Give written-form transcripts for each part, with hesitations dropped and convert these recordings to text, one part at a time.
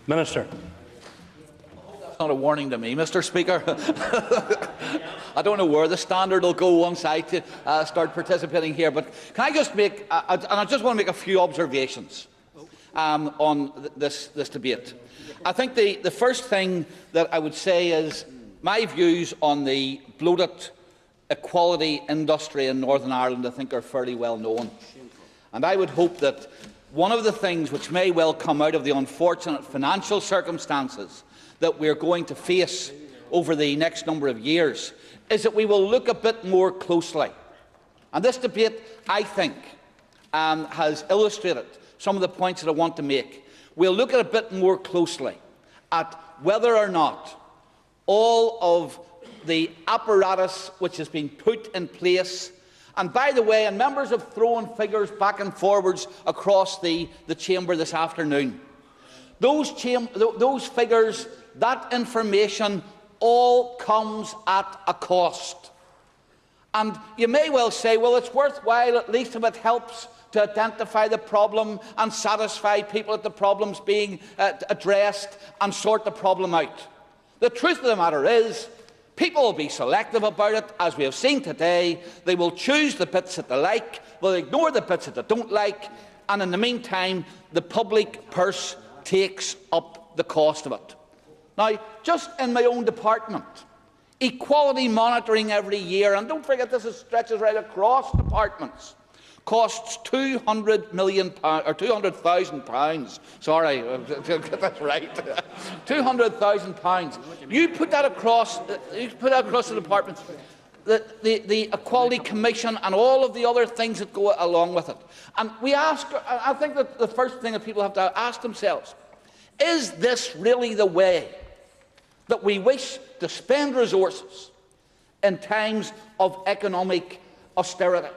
Minister. That's not a warning to me, Mr. Speaker. I don't know where the standard will go once I start participating here, but can I just make, and I just want to make a few observations on this debate. I think the first thing that I would say is my views on the bloated equality industry in Northern Ireland, I think, are fairly well known. And I would hope that one of the things which may well come out of the unfortunate financial circumstances that we are going to face over the next number of years is that we will look a bit more closely. And this debate, I think, has illustrated some of the points that I want to make. We'll look at a bit more closely at whether or not all of the apparatus which has been put in place, and by the way, and members have thrown figures back and forwards across the chamber this afternoon, those figures, that information, all comes at a cost. And you may well say, well, it's worthwhile, at least if it helps to identify the problem and satisfy people that the problem's being addressed and sort the problem out. The truth of the matter is, people will be selective about it, as we have seen today. They will choose the bits that they like, will ignore the bits that they don't like, and in the meantime, the public purse takes up the cost of it. Now, just in my own department, equality monitoring every year, and don't forget this stretches right across departments, costs £200 million or £200,000. Sorry, get that right. £200,000. You put that across. The department, the Equality Commission, and all of the other things that go along with it. And we ask. I think that the first thing that people have to ask themselves is: this really the way that we wish to spend resources in times of economic austerity?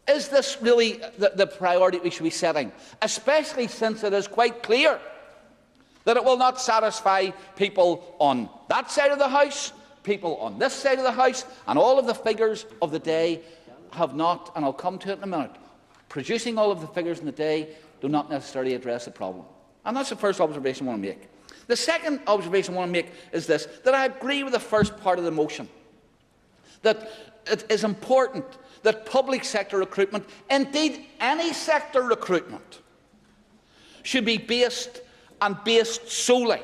Is this really the priority we should be setting, especially since it is quite clear that it will not satisfy people on that side of the House, people on this side of the House, and all of the figures of the day have not, and I'll come to it in a minute, producing all of the figures in the day do not necessarily address the problem. And that's the first observation I want to make. The second observation I want to make is this, that I agree with the first part of the motion, that it is important that public sector recruitment, indeed any sector recruitment, should be based solely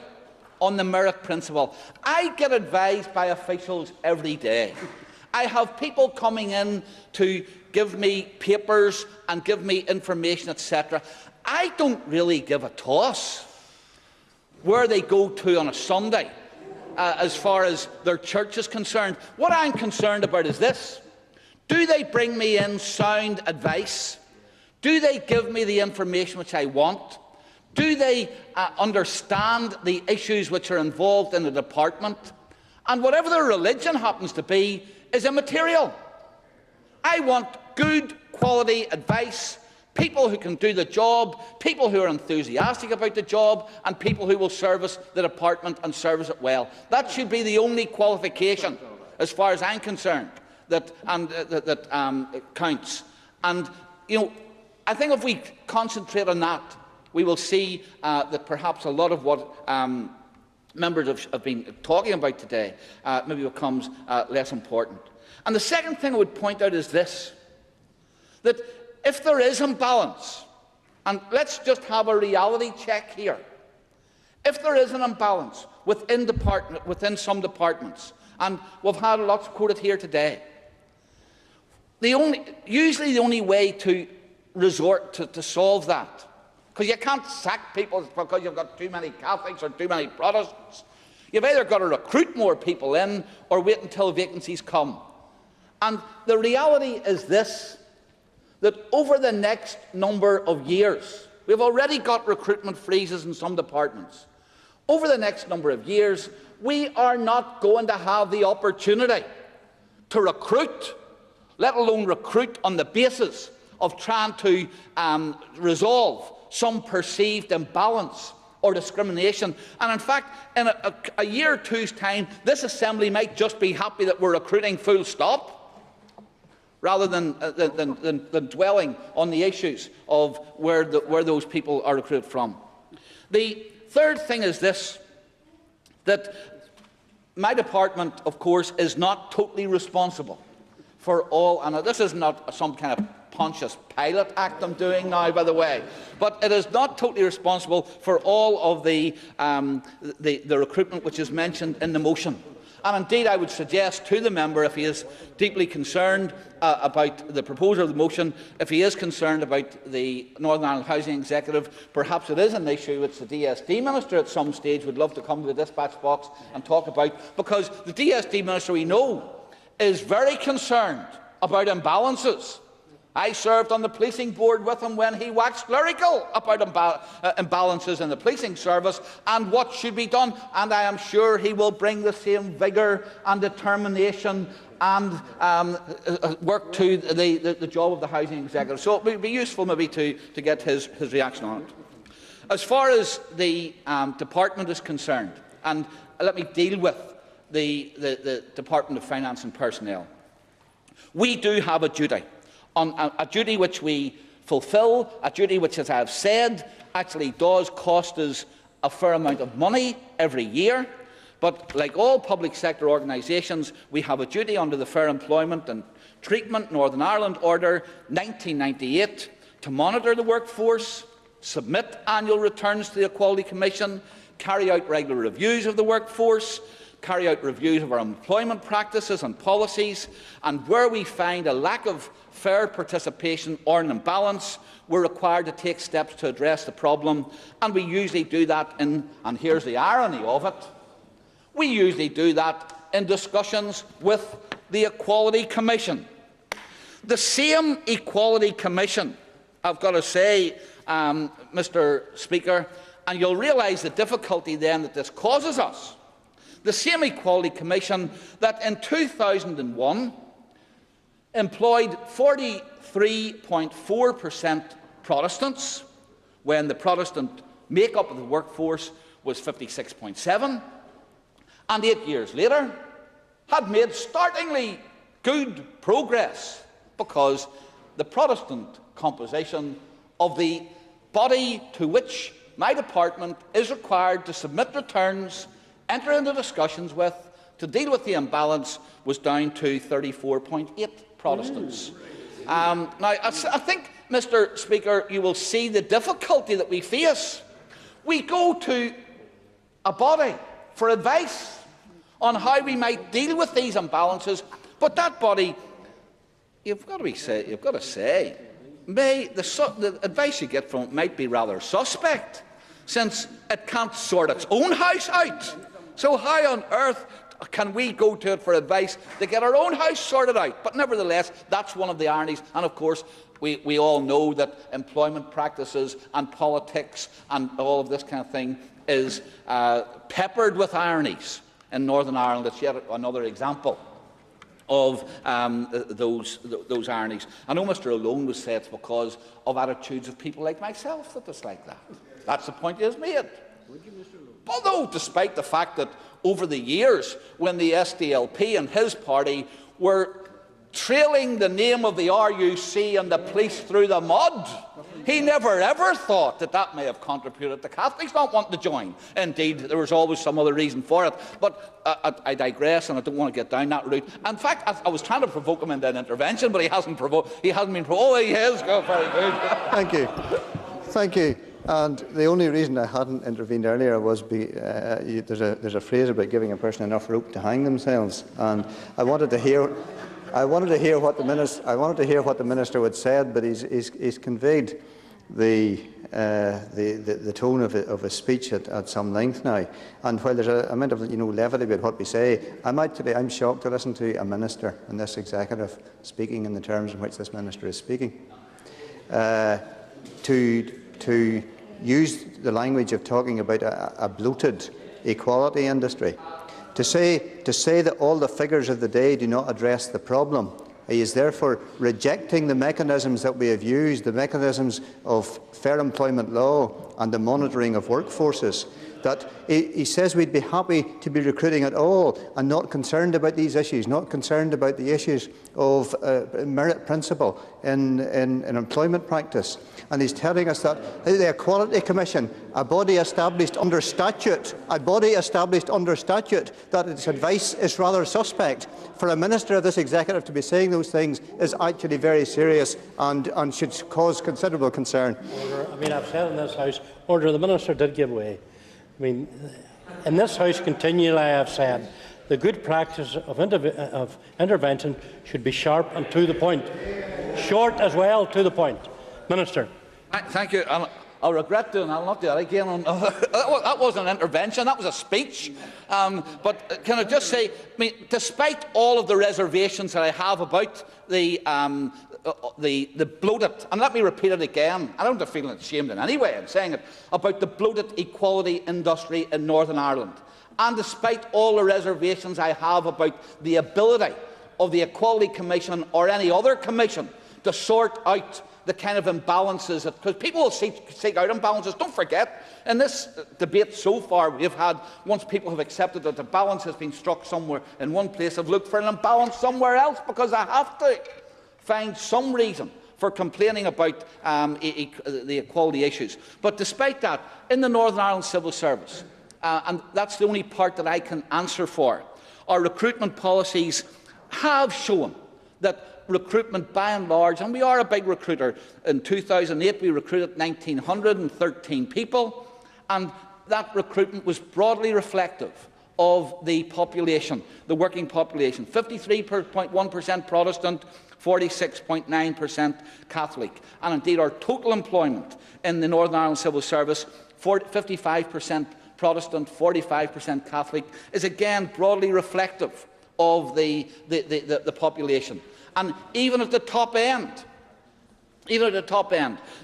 on the merit principle. I get advised by officials every day. I have people coming in to give me papers and give me information, etc. I don't really give a toss where they go to on a Sunday as far as their church is concerned. What I'm concerned about is this: do they bring me in sound advice? Do they give me the information which I want? Do they understand the issues which are involved in the department? And whatever their religion happens to be is immaterial. I want good quality advice, people who can do the job, people who are enthusiastic about the job, and people who will service the department and service it well. That should be the only qualification, as far as I'm concerned, that counts. And I think if we concentrate on that, we will see that perhaps a lot of what members have been talking about today maybe becomes less important. And the second thing I would point out is this: that if there is imbalance, and let's just have a reality check here, if there is an imbalance within some departments, and we've had lots quoted here today, usually the only way to resort to solve that, because you can't sack people because you've got too many Catholics or too many Protestants, you've either got to recruit more people in or wait until vacancies come. And the reality is this, that over the next number of years, we've already got recruitment freezes in some departments. Over the next number of years, we are not going to have the opportunity to recruit, let alone recruit on the basis of trying to resolve some perceived imbalance or discrimination. And in fact, in a year or two's time, this Assembly might just be happy that we're recruiting full stop, rather than dwelling on the issues of where those people are recruited from. The third thing is this, that my department, of course, is not totally responsible for all, and this is not some kind of Pontius Pilate act I'm doing now, by the way, but it is not totally responsible for all of the recruitment which is mentioned in the motion. And indeed, I would suggest to the member, if he is deeply concerned about the proposal of the motion, if he is concerned about the Northern Ireland Housing Executive, perhaps it is an issue which the DSD Minister at some stage would love to come to the dispatch box and talk about, because the DSD Minister, we know, is very concerned about imbalances. I served on the policing board with him when he waxed lyrical about imbalances in the policing service and what should be done, and I am sure he will bring the same vigour and determination and work to the job of the Housing Executive. So it would be useful maybe to get his reaction on it. As far as the department is concerned, and let me deal with the Department of Finance and Personnel, we do have a duty. On a duty which we fulfil, a duty which, as I have said, actually does cost us a fair amount of money every year. But like all public sector organisations, we have a duty under the Fair Employment and Treatment Northern Ireland Order 1998 to monitor the workforce, submit annual returns to the Equality Commission, carry out regular reviews of the workforce, carry out reviews of our employment practices and policies, and where we find a lack of fair participation or an imbalance, we're required to take steps to address the problem, and we usually do that in, and here's the irony of it, we usually do that in discussions with the Equality Commission. The same Equality Commission, I've got to say, Mr. Speaker, and you'll realise the difficulty then that this causes us, the same Equality Commission that in 2001 employed 43.4% Protestants, when the Protestant make-up of the workforce was 56.7%, and 8 years later had made startlingly good progress, because the Protestant composition of the body to which my department is required to submit returns, enter into discussions with, to deal with the imbalance, was down to 34.8 Protestants. Now, I think, Mr. Speaker, you will see the difficulty that we face. We go to a body for advice on how we might deal with these imbalances, but that body, you've got to say, the advice you get from it might be rather suspect, since it can't sort its own house out. So how on earth can we go to it for advice to get our own house sorted out? But nevertheless, that's one of the ironies. And of course, we all know that employment practices and politics and all of this kind of thing is peppered with ironies in Northern Ireland. It's yet another example of those ironies. I know Mr. O'Loan would say it's because of attitudes of people like myself that it's like that. That's the point he has made. Although, despite the fact that over the years, when the SDLP and his party were trailing the name of the RUC and the police through the mud, he never ever thought that that may have contributed to Catholics not wanting to join. Indeed, there was always some other reason for it. But I digress, and I don't want to get down that route. In fact, I was trying to provoke him into an intervention, but he hasn't been provoked. Oh, he is. Oh, very good. Thank you. Thank you. And the only reason I hadn't intervened earlier was there's a phrase about giving a person enough rope to hang themselves, and I wanted to hear what the minister had said, but he's conveyed the tone of his speech at some length now. And while there's a amount of levity about what we say, I'm shocked to listen to a minister in this executive speaking in the terms in which this minister is speaking. To use the language of talking about a bloated equality industry, to say that all the figures of the day do not address the problem. He is therefore rejecting the mechanisms that we have used, the mechanisms of fair employment law and the monitoring of workforces, that he says we'd be happy to be recruiting at all and not concerned about these issues, not concerned about the issues of merit principle in employment practice. And he's telling us that the Equality Commission, a body established under statute, that its advice is rather suspect. For a minister of this executive to be saying those things is actually very serious and should cause considerable concern. Order. I mean, I've said in this House, order, the minister did give way. I mean, in this House continually I have said the good practice of intervention should be sharp and to the point. Short as well, to the point. Minister. Thank you. I'll regret doing that. I'll not do that again. That wasn't an intervention. That was a speech. But can I just say, despite all of the reservations that I have about the bloated, and let me repeat it again, I don't feel ashamed in any way in saying it, about the bloated equality industry in Northern Ireland, and despite all the reservations I have about the ability of the Equality Commission or any other commission to sort out the kind of imbalances, because people will seek out imbalances. Don't forget, in this debate so far we've had, once people have accepted that the balance has been struck somewhere in one place, I've looked for an imbalance somewhere else because I have to find some reason for complaining about the equality issues. But despite that, in the Northern Ireland Civil Service, and that's the only part that I can answer for, our recruitment policies have shown that recruitment by and large, and we are a big recruiter. In 2008 we recruited 1,913 people, and that recruitment was broadly reflective of the population, the working population. 53.1% Protestant, 46.9% Catholic. And indeed our total employment in the Northern Ireland Civil Service, 55% Protestant, 45% Catholic, is again broadly reflective of the population. And even at the top end,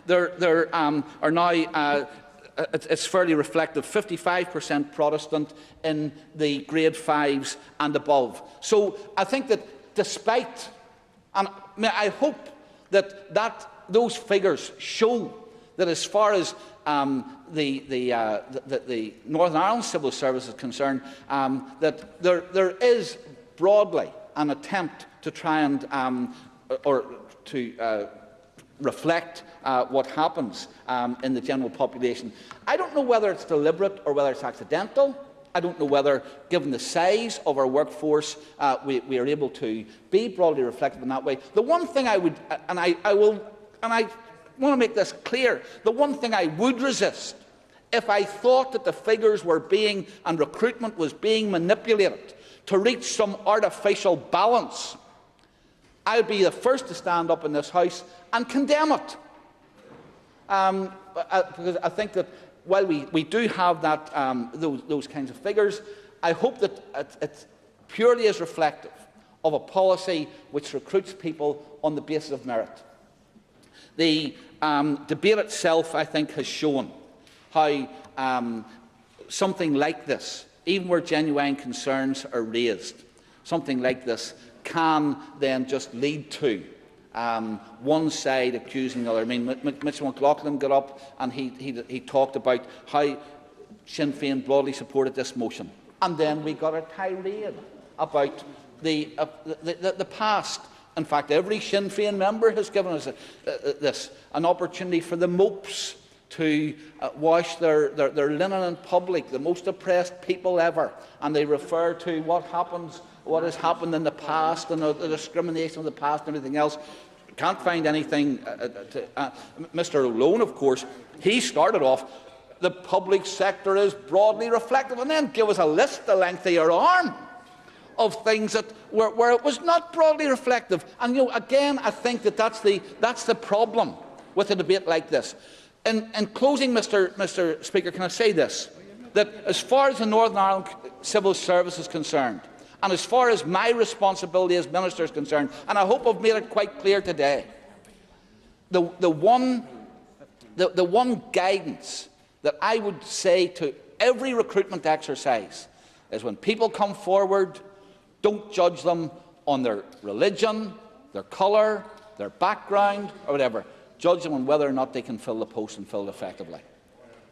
there are now, it's fairly reflective, 55% Protestant in the grade 5s and above. So I think that despite, and I hope that those figures show that as far as the Northern Ireland Civil Service is concerned, that there is broadly an attempt to try and reflect what happens in the general population. I don't know whether it's deliberate or whether it's accidental. I don't know whether, given the size of our workforce, we are able to be broadly reflective in that way. The one thing I would, and I want to make this clear, the one thing I would resist if I thought that the figures were being, and recruitment was being manipulated to reach some artificial balance, I would be the first to stand up in this House and condemn it. Because I think that while we do have that, those kinds of figures, I hope that it purely is reflective of a policy which recruits people on the basis of merit. The debate itself, I think, has shown how something like this, even where genuine concerns are raised, something like this can then just lead to one side accusing the other. I mean, Mr McLaughlin got up and he talked about how Sinn Féin broadly supported this motion, and then we got a tirade about the past. In fact, every Sinn Féin member has given us an opportunity for the mopes to wash their linen in public, the most oppressed people ever, and they refer to what has happened in the past and the discrimination of the past and everything else. Can't find anything. Mr O'Loan, of course, he started off, the public sector is broadly reflective, and then give us a list the length of your arm of things that where it was not broadly reflective. And again, I think that's the problem with a debate like this. In closing, Mr Speaker, can I say this, that as far as the Northern Ireland Civil Service is concerned, and as far as my responsibility as Minister is concerned, and I hope I've made it quite clear today, the one guidance that I would say to every recruitment exercise is when people come forward, don't judge them on their religion, their colour, their background, or whatever. Judge them on whether or not they can fill the post and fill it effectively.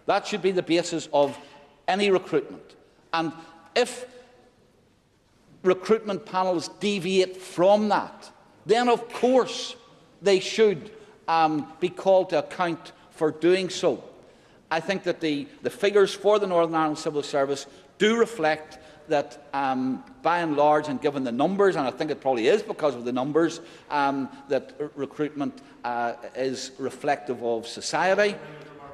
That should be the basis of any recruitment. And if recruitment panels deviate from that, then of course they should be called to account for doing so. I think that the figures for the Northern Ireland Civil Service do reflect that, by and large, and given the numbers, and I think it probably is because of the numbers, that recruitment is reflective of society.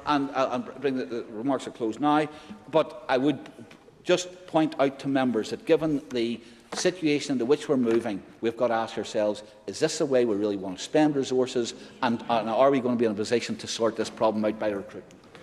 And I'll bring the remarks to a close now. But I would just point out to members that, given the situation into which we're moving, we've got to ask ourselves, is this the way we really want to spend resources, and are we going to be in a position to sort this problem out by recruitment?